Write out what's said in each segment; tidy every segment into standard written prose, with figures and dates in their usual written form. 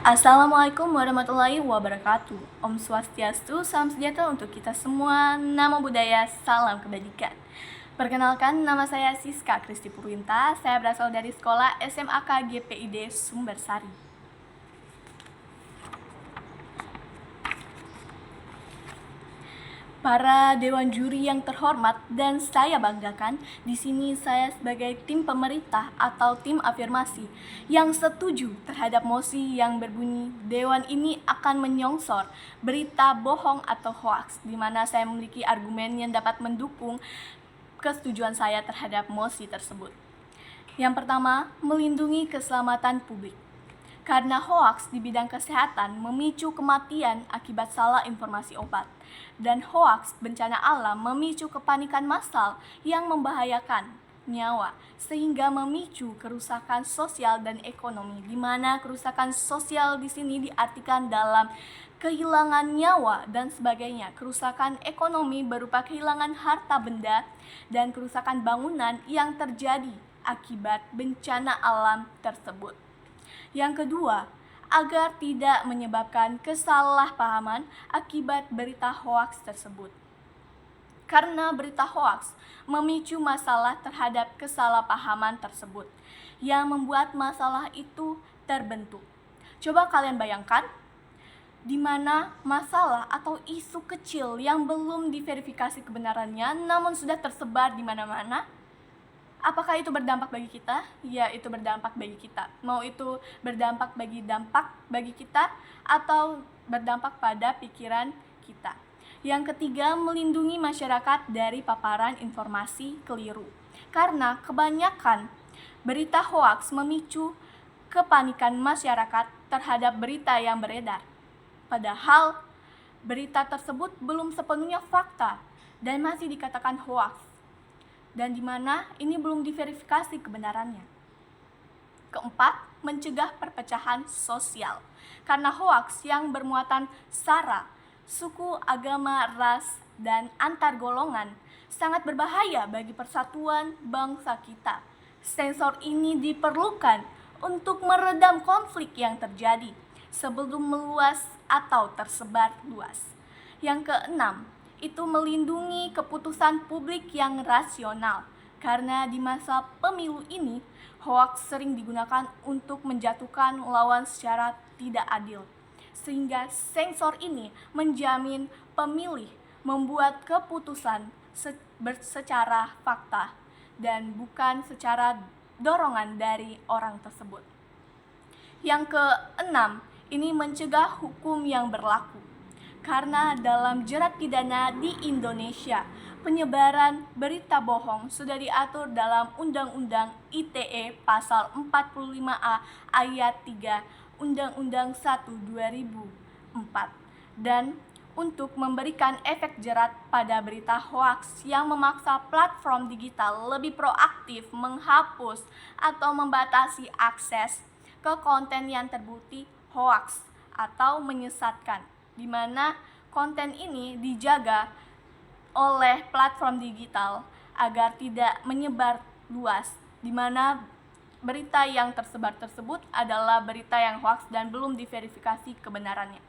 Assalamualaikum warahmatullahi wabarakatuh. Om Swastiastu, salam sejahtera untuk kita semua. Namo Buddhaya, salam kebajikan. Perkenalkan, nama saya Siska Kristi Purwinta. Saya berasal dari sekolah SMAK GPID Sumbersari. Para dewan juri yang terhormat dan saya banggakan, di sini saya sebagai tim pemerintah atau tim afirmasi yang setuju terhadap mosi yang berbunyi dewan ini akan menyongsor berita bohong atau hoaks, di mana saya memiliki argumen yang dapat mendukung kesetujuan saya terhadap mosi tersebut. Yang pertama, melindungi keselamatan publik. Karena hoaks di bidang kesehatan memicu kematian akibat salah informasi obat, dan hoaks bencana alam memicu kepanikan massal yang membahayakan nyawa, sehingga memicu kerusakan sosial dan ekonomi, di mana kerusakan sosial di sini diartikan dalam kehilangan nyawa dan sebagainya. Kerusakan ekonomi berupa kehilangan harta benda dan kerusakan bangunan yang terjadi akibat bencana alam tersebut. Yang kedua, agar tidak menyebabkan kesalahpahaman akibat berita hoaks tersebut. Karena berita hoaks memicu masalah terhadap kesalahpahaman tersebut, yang membuat masalah itu terbentuk. Coba kalian bayangkan, di mana masalah atau isu kecil yang belum diverifikasi kebenarannya, namun sudah tersebar di mana-mana. Apakah itu berdampak bagi kita? Ya, itu berdampak bagi kita. Mau itu berdampak bagi kita atau berdampak pada pikiran kita. Yang ketiga, melindungi masyarakat dari paparan informasi keliru. Karena kebanyakan berita hoaks memicu kepanikan masyarakat terhadap berita yang beredar. Padahal berita tersebut belum sepenuhnya fakta dan masih dikatakan hoaks, dan di mana ini belum diverifikasi kebenarannya. Keempat, mencegah perpecahan sosial. Karena hoaks yang bermuatan sara, suku, agama, ras, dan antar golongan sangat berbahaya bagi persatuan bangsa kita. Sensor ini diperlukan untuk meredam konflik yang terjadi sebelum meluas atau tersebar luas. Yang keenam, itu melindungi keputusan publik yang rasional. Karena di masa pemilu ini, hoaks sering digunakan untuk menjatuhkan lawan secara tidak adil. Sehingga sensor ini menjamin pemilih membuat keputusan secara fakta dan bukan secara dorongan dari orang tersebut. Yang keenam, ini mencegah hukum yang berlaku. Karena dalam jerat pidana di Indonesia, penyebaran berita bohong sudah diatur dalam Undang-Undang ITE pasal 45A ayat 3 Undang-Undang 1 2004. Dan untuk memberikan efek jerat pada berita hoaks yang memaksa platform digital lebih proaktif menghapus atau membatasi akses ke konten yang terbukti hoaks atau menyesatkan, di mana konten ini dijaga oleh platform digital agar tidak menyebar luas, di mana berita yang tersebar tersebut adalah berita yang hoaks dan belum diverifikasi kebenarannya.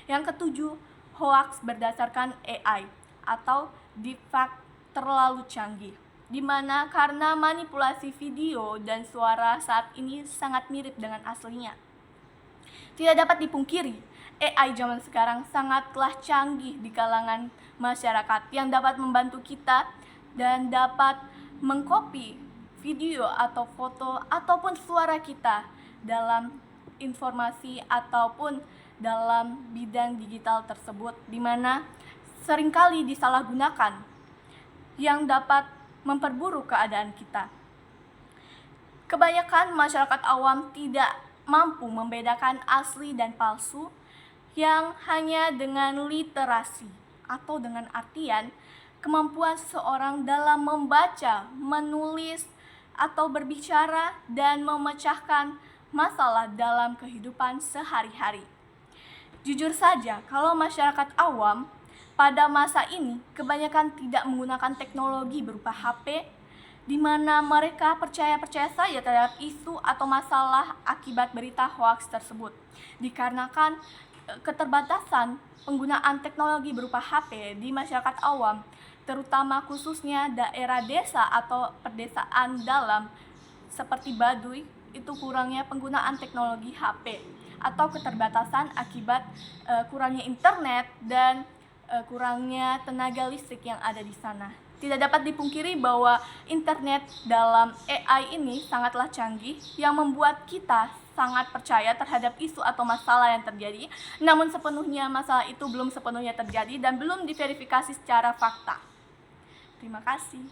Yang ketujuh, hoaks berdasarkan AI atau deepfake terlalu canggih, di mana karena manipulasi video dan suara saat ini sangat mirip dengan aslinya. Tidak dapat dipungkiri, AI zaman sekarang sangatlah canggih di kalangan masyarakat yang dapat membantu kita dan dapat mengcopy video atau foto ataupun suara kita dalam informasi ataupun dalam bidang digital tersebut, di mana seringkali disalahgunakan yang dapat memperburuk keadaan kita. Kebanyakan masyarakat awam tidak mampu membedakan asli dan palsu, yang hanya dengan literasi atau dengan artian kemampuan seseorang dalam membaca, menulis, atau berbicara dan memecahkan masalah dalam kehidupan sehari-hari. Jujur saja, kalau masyarakat awam pada masa ini kebanyakan tidak menggunakan teknologi berupa HP di mana mereka percaya-percaya saja terhadap isu atau masalah akibat berita hoaks tersebut. Dikarenakan keterbatasan penggunaan teknologi berupa HP di masyarakat awam, terutama khususnya daerah desa atau pedesaan dalam seperti Baduy, itu kurangnya penggunaan teknologi HP atau keterbatasan akibat kurangnya internet dan kurangnya tenaga listrik yang ada di sana. Tidak dapat dipungkiri bahwa internet dalam AI ini sangatlah canggih yang membuat kita sangat percaya terhadap isu atau masalah yang terjadi, namun sepenuhnya masalah itu belum sepenuhnya terjadi dan belum diverifikasi secara fakta. Terima kasih.